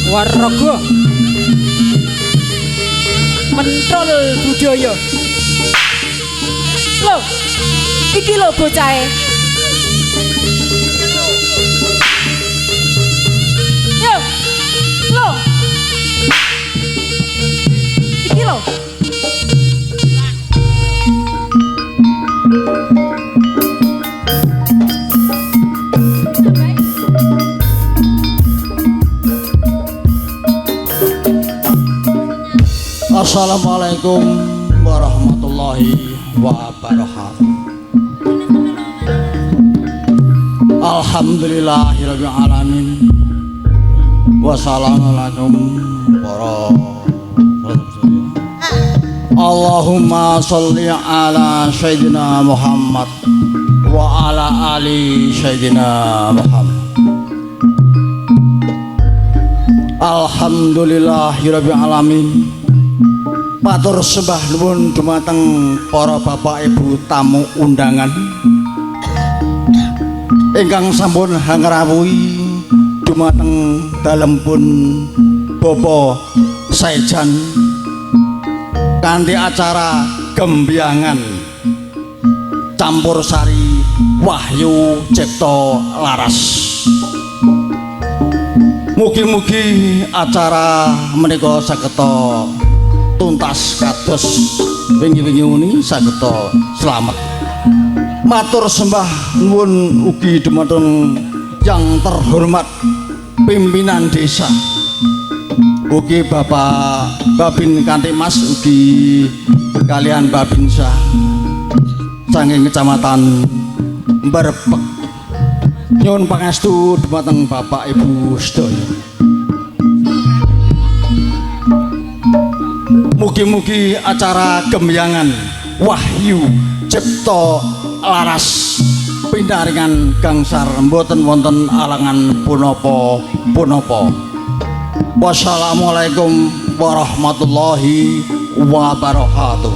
Warraga Mentrol budaya. Loh, iki lho bocahe. Yo. Loh. Iki lho. Assalamualaikum warahmatullahi wabarakatuh. Alhamdulillahirabbil alamin. Wassalamualaikum warahmatullahi. Allahumma sholli ala sayyidina Muhammad wa ala ali sayyidina Muhammad. Alhamdulillahirabbil alamin. Matur sembah nuwun dumateng para bapak ibu tamu undangan ingkang sampun ngrawuhi dumateng dalempun Bapa Saejan kanthi acara Gembyangan campursari Wahyu Cipta Laras. Mugi-mugi acara menika sageta tuntas kados wingi-wingi uni sageta slamet. Matur sembah nuwun ugi dumateng yang terhormat pimpinan desa, ugi Bapak Babin Kantimas, ugi kalian Babinsa saking Kecamatan Mrebek. Nyuwun pangestu dumateng Bapak Ibu sedaya. Mugi-mugi acara Gembyangan Wahyu Cipta Laras pinaringan gangsar mboten wonten alangan punapa-punapa. Wassalamualaikum warahmatullahi wabarakatuh.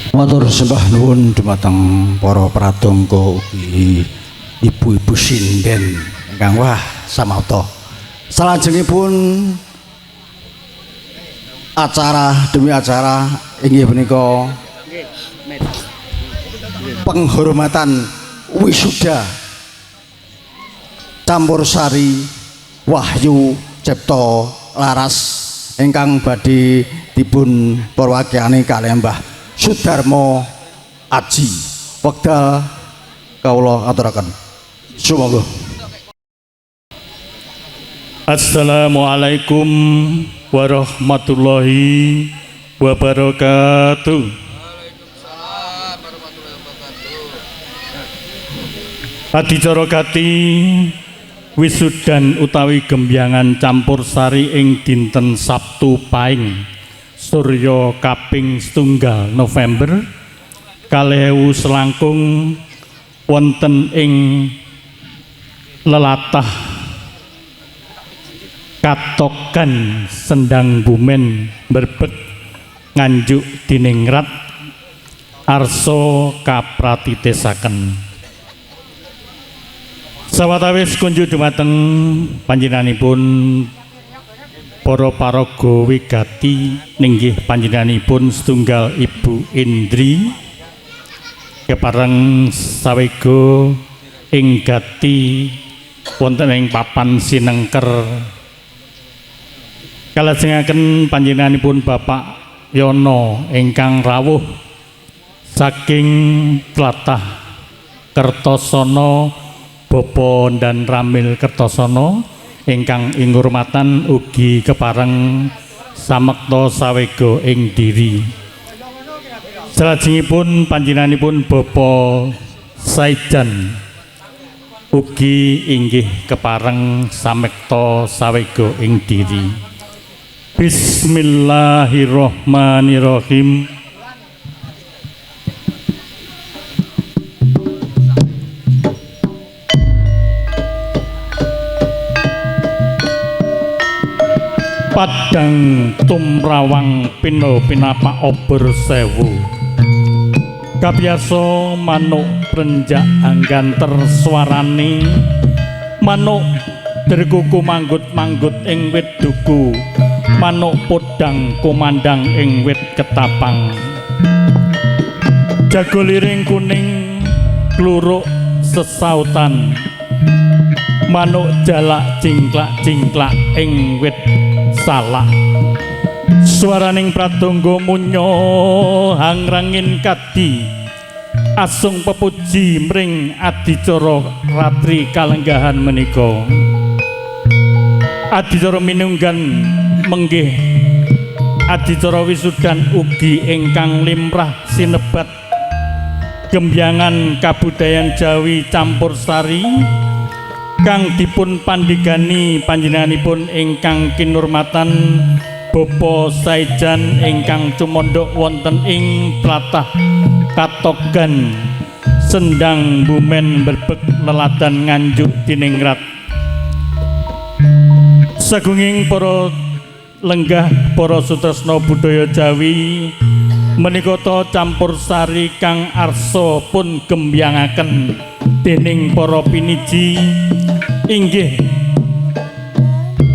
Matur sembah nuwun dumateng para pradangga ugi ibu-ibu sinden ingkang wah samapta. Salajengipun acara demi acara inggih punika penghormatan wisuda campursari Wahyu Cipta Laras ingkang badhe dipun perwakiani kalih Mbah Sudarmo Aji. Wekdal kawula aturaken. Sumangga. Assalamualaikum warahmatullahi wabarakatuh. Adicara kati wisudan utawi gembyangan campursari ing dinten Sabtu Paing Surya kaping 1 November 2000 selangkung wonten ing lelatah Katokan Sendang Bumen Berbek Nganjuk Diningrat arsa kapratitesaken. Sawetawis kunjuk dumateng panjenenganipun para paraga wigati ninggih panjenenganipun setunggal Ibu Indri kepareng sawega ing gati wonten ing papan sinengker kalajengaken panjenenganipun Bapak Yono ingkang rawuh saking tlatah Kertosono Bopo dan Ramil Kertosono ingkang ing hurmatan ugi kepareng samekta sawega ing diri. Salajengipun panjenenganipun Bapak Saijan ugi inggih kepareng samekta sawega ing diri. Bismillahirrahmanirrahim. Padang tumrawang pino pinapa obor sewu kabiasa manuk prenjak angganter swarane manuk derkuku manggut-manggut ing wit duku manuk podang kumandang ing wit ketapang jago liring kuning kluruk sesautan manuk jalak cingklak-cingklak ing wit salak swaraning pradangga munyo hangrangin kadi asung pepuji mring adicara ratri kalenggahan menika. Adicara minunggan menggih adicara wisudan ugi ingkang limrah sinebat gembyangan kabudayan Jawi campursari kang dipun pandhigani panjenenganipun ingkang kinurmatan Bapak Saijan ingkang cumondhok wonten ing tlatah Katogan Sendang Bumen Berbek Leladan Nganjuk Diningrat. Sagunging para lenggah para sutresna budaya Jawi menika campursari kang arsa pun gembyangaken dening para piniji inggih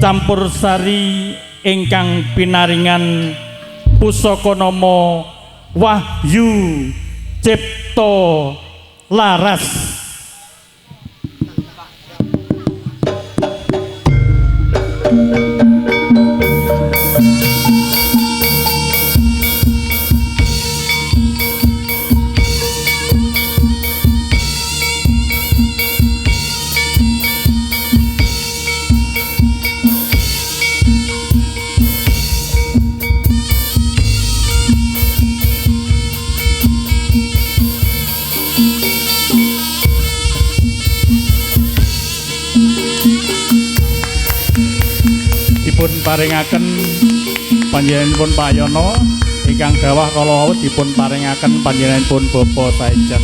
campursari ingkang pinaringan pusaka nama Wahyu Cipta Laras. Paringaken panjenenganipun Pak Yono ingkang dawah kala wau dipun paringaken panjenenganipun Bapak Saijan.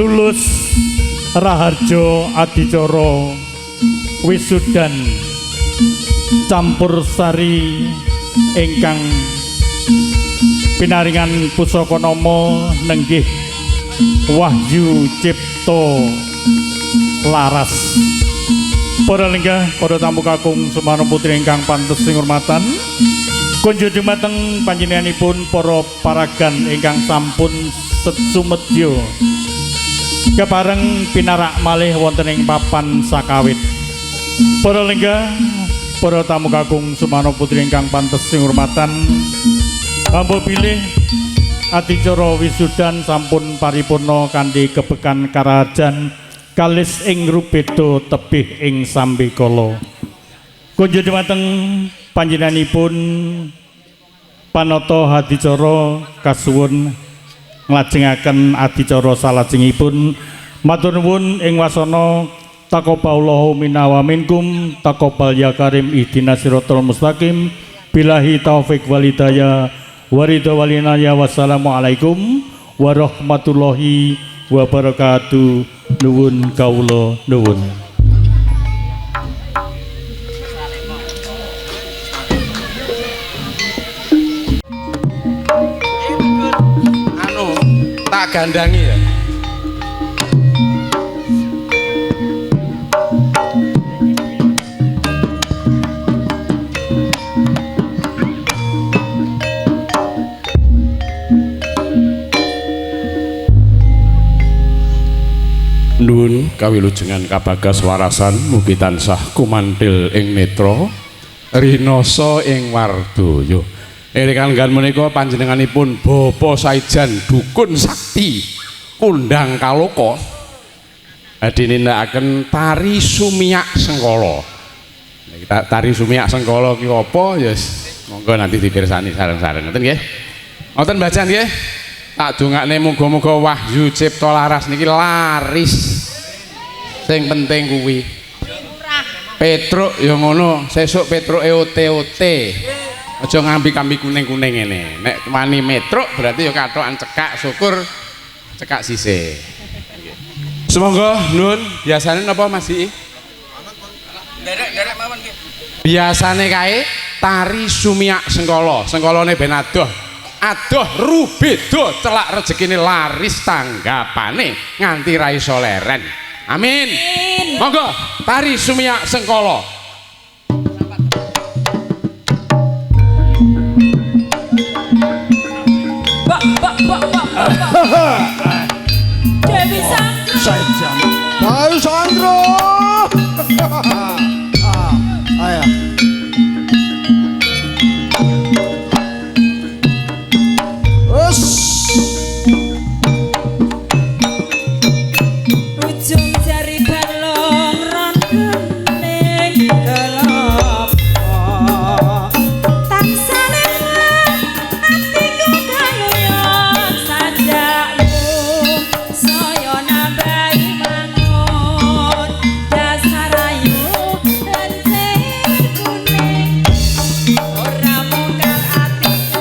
lulus Raharjo Adicara wisudan campur sari ingkang pinaringan pusaka nama nenggih Wahyu Cipto Laras. Para lenggah, para tamu kakung Semana putri ingkang pantes sing hormatan, kunjuk dumateng panjenenganipun para paragan ingkang sampun sumedya kepareng pinarak malih wonten ing papan sakawit. Para lenggah, para tamu kakung Semana putri ingkang pantes sing hormatan, hamba pilih adicara wisudan sampun paripurna kanthi kebekan karajan kalis ing rubeda tebih ing sambikala. Kunjuk dumateng panjenenganipun panata adicara kasuwun nglajengaken adicara salajengipun. Matur nuwun ing wasana taqabbalallahu minna wa minkum, taqabbal ya karim ihdinas siratal mustaqim, billahi taufik wal hidayah wa ridha wal inayah. Wassalamualaikum warahmatullahi wabarakatuh. Nuwun kawula nuwun. Anu tak gandangi ya. Nuwun kawilujengan kabagas warasan mugi tansah kumantil ing netra rinasa ing wardaya. Erekan menika panjenenganipun Bapa Saijan Dukun Sakti Kundang Kaloka badhe nindakaken tari sumiyak sengkala. Tari sumiyak sengkala ki apa ya monggo nanti dipirsani sareng-sareng ngoten nggih. Wonten bacaan nggih. Tak dongakne muga-muga Wahyu Cipto Laras niki laris. Sing penting kuwi Petruk ya ngono, sesuk Petruke ote-ote. Aja ngambi-kambi kuning-kuning ngene. Nek wani metruk berarti ya katokan cekak, syukur cekak sisih. Semoga nuwun, biasane napa Mas iki? Derek mawon nggih. Biasane kae tari sumiyak sengkala. Sengkalane ben adoh. Adoh rubeda celak rezekine laris tanggapane nganti ra iso leren. Amin. Monggo tari sumiyak sengkala. Dewi Sandro. Saijan. Ayo Sandro. Ayo. Ujung jari balong rondening kelapa. Tansah lengang atiku kayuyan sajakmu. Saya nambahi mangun dasar ayu dan kuning. Ora mungkal atiku.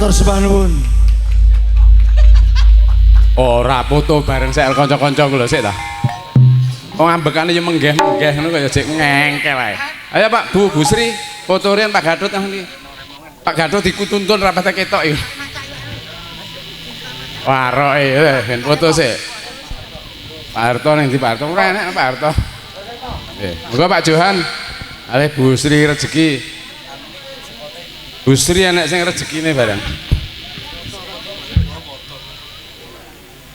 Matur sembah nuwun. Ora foto bareng sel kanca-kanca lho sik ta. Wong ambekane yo menggeh-menggeh ngono kaya sik ngengkel ae. Ayo Pak Bu Sri, foto riyen Pak Gatot nang ndi? Pak Gatot dikutuntun rapate ketok iki. Waroke ben foto sik. Pak Harto ning di Pak Harto ora enak Pak Harto. Moga Pak Johan ale Bu Sri rezeki. Bu Sri enek sing rezekine bareng.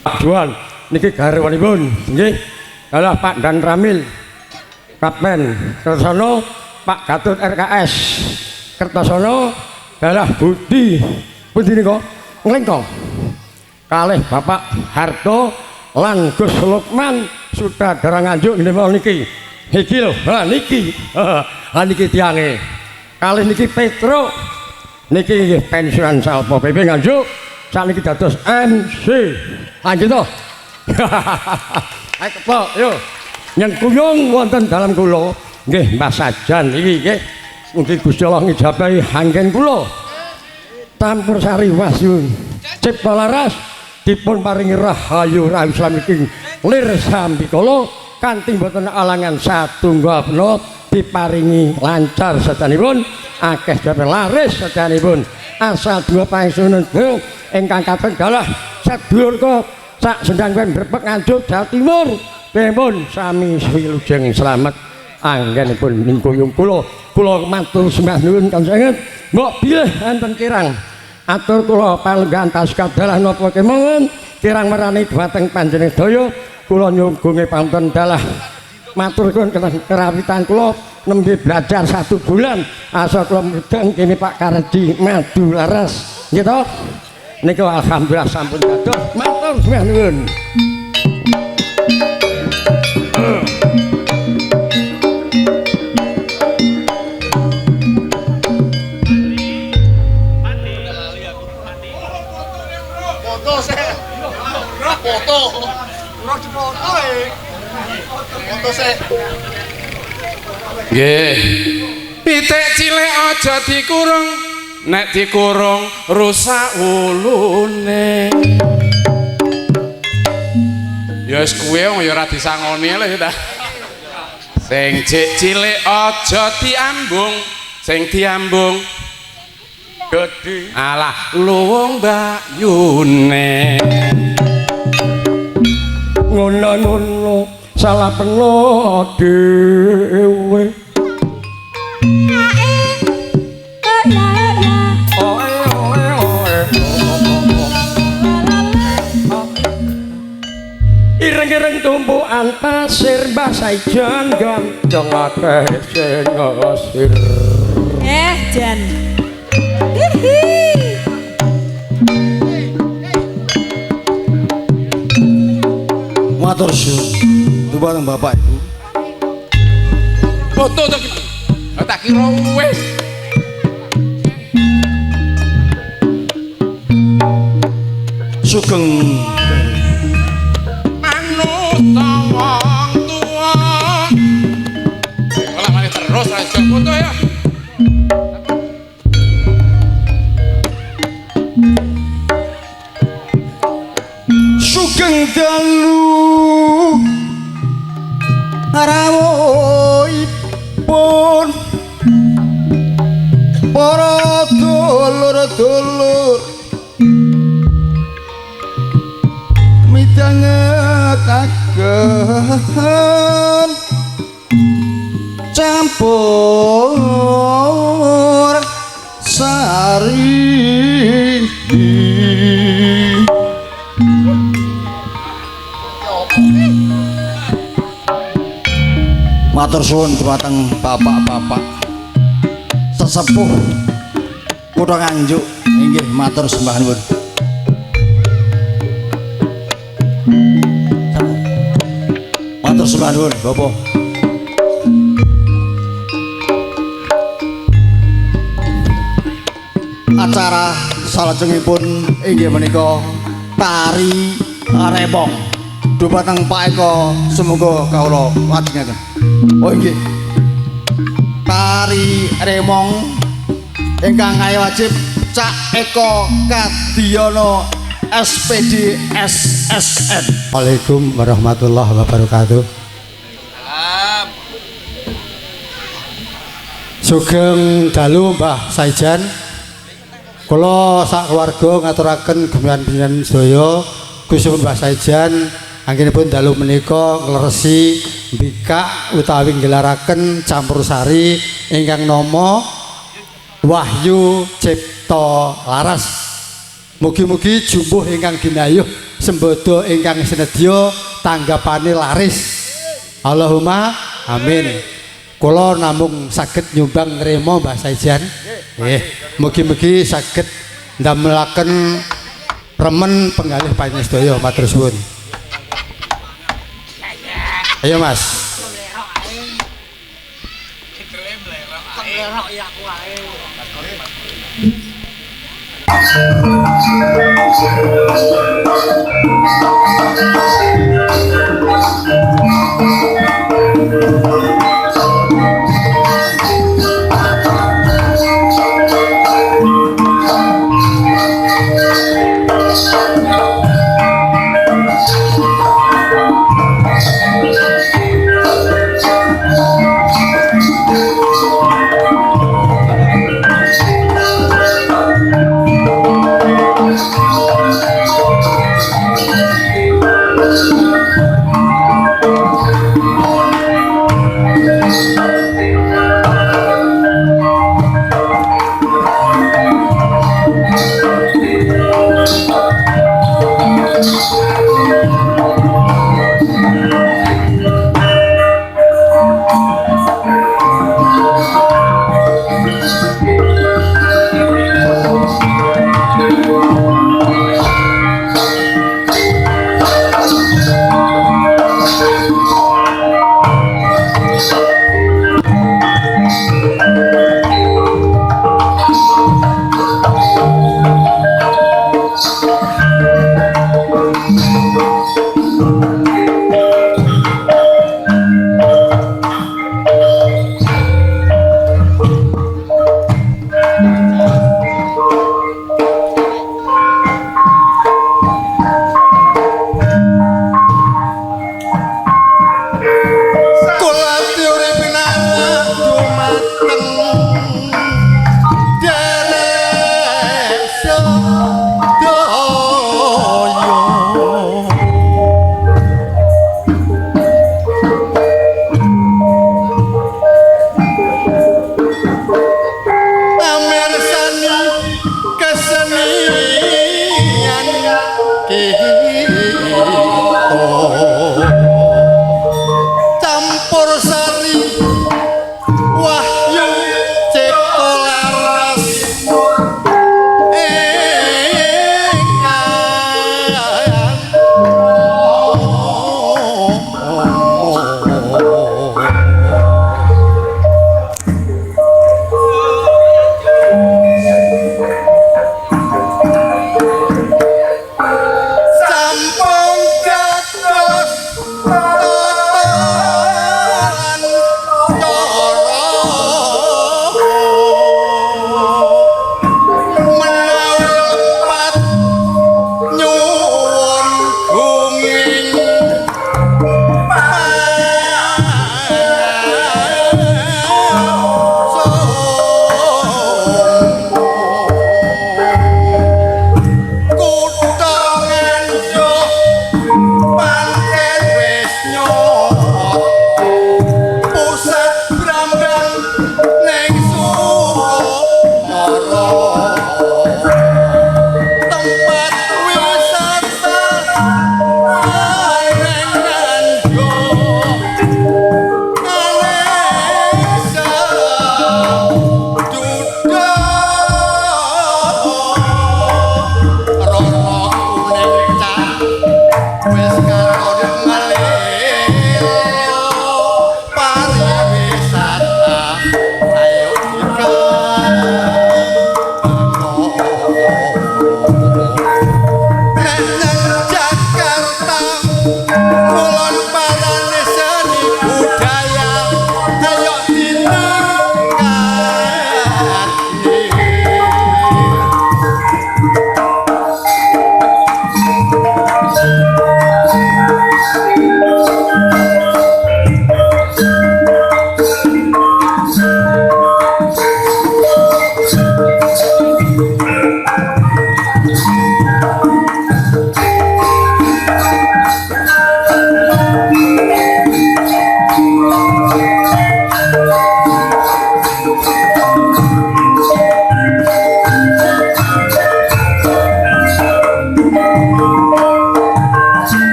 Pak Johan niki garwanipun nggih. Adalah Pak Dan Ramil Kapten Kertosono, Pak Gatot RKS Kertosono, adalah Budi nika nglengkong kalih Bapak Harto lan Gus Lukman sutradara Nganjuk niki iki lho niki tiange kalih niki Petro niki nggih pensiunan Salpo PP Nganjuk sakniki dados MC gitu. Ayo kepok yo nyengkuyung wonten dalam kula nggih Mbah Sajan iki nggih mugi Gusti Allah ngijabahi hanggen kula tampur sari wasyun cipta laras dipun paringi rahayu rahayu slameking lir sambi kala kanthi boten alangan satunggal pena diparingi lancar sedanipun akeh jape laris sedanipun asal dua pangsunun ingkang kaping dalah sedulur kok sak sendang wen Brebek Nganjuk Jawa Timur pun sami wilujeng slamet anggenipun ningkuyung kula matur sembah nuwun kanjenengan mbok bilih enten kirang atur kula palenggan tasih dalah napa kemawon kirang merani dhumateng panjenengan daya kula nyugunge pamunten dalah matur nuwun kerawitan kula nembe belajar 1 bulan asal kula mudeng kene Pak Karedi madu laras nggih to niku alhamdulillah sampun dados matur sembah nuwun. Nggih. Pitik cilik aja dikurung, nek dikurung rusak wulune. Ya wis kuwe wong ya ora disangoni lho ta. Sing cilik aja diambung, sing diambung gedhe. Alah luwung mbayune. Ngono salah peno dhewe. Ireng-ireng tumpukan pasir Mbah Saijan ganteng akeh sing ngasir. Jan. Hihi. Matur syukur dumateng Bapak Ibu. Foto to iki. Tak kira wis. Sugeng Manut wong tuwa. Olah mari terus ra iso foto ya. sugeng dalu rawuhipun para dulur-dulur midhangetaken campur sari. Matur suwun dumateng bapak-bapak sesepuh Kutha Nganjuk inggih matur sembah nuwun. Matur sembah nuwun Bapak. Acara salajengipun inggih menika tari remong dumateng Pak Eko semoga kawula lajengaken. Oh nggih. Tari remong ingkang kaya wajib Cak Eko Kadiono SPD SSN. Waalaikumsalam warahmatullahi wabarakatuh. Sugeng dalu Mbah Saijan. Kula sak keluarga ngaturaken gemian-gemian sedaya Gusti Mbah Saijan anggenipun dalu menika ngleresi mbikak utawi ngelaraken campursari ingkang nama Wahyu Cipta Laras. Mugi-mugi jumbuh ingkang ginayuh sembodo ingkang sinedya tanggapane laris. Allahumma amin. Kula namung saged nyumbang nrema Mbah Saijan. Nggih, mugi-mugi saged ndamelaken remen penggalih panjenengan matur suwun. Ayo Mas.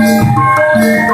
Thank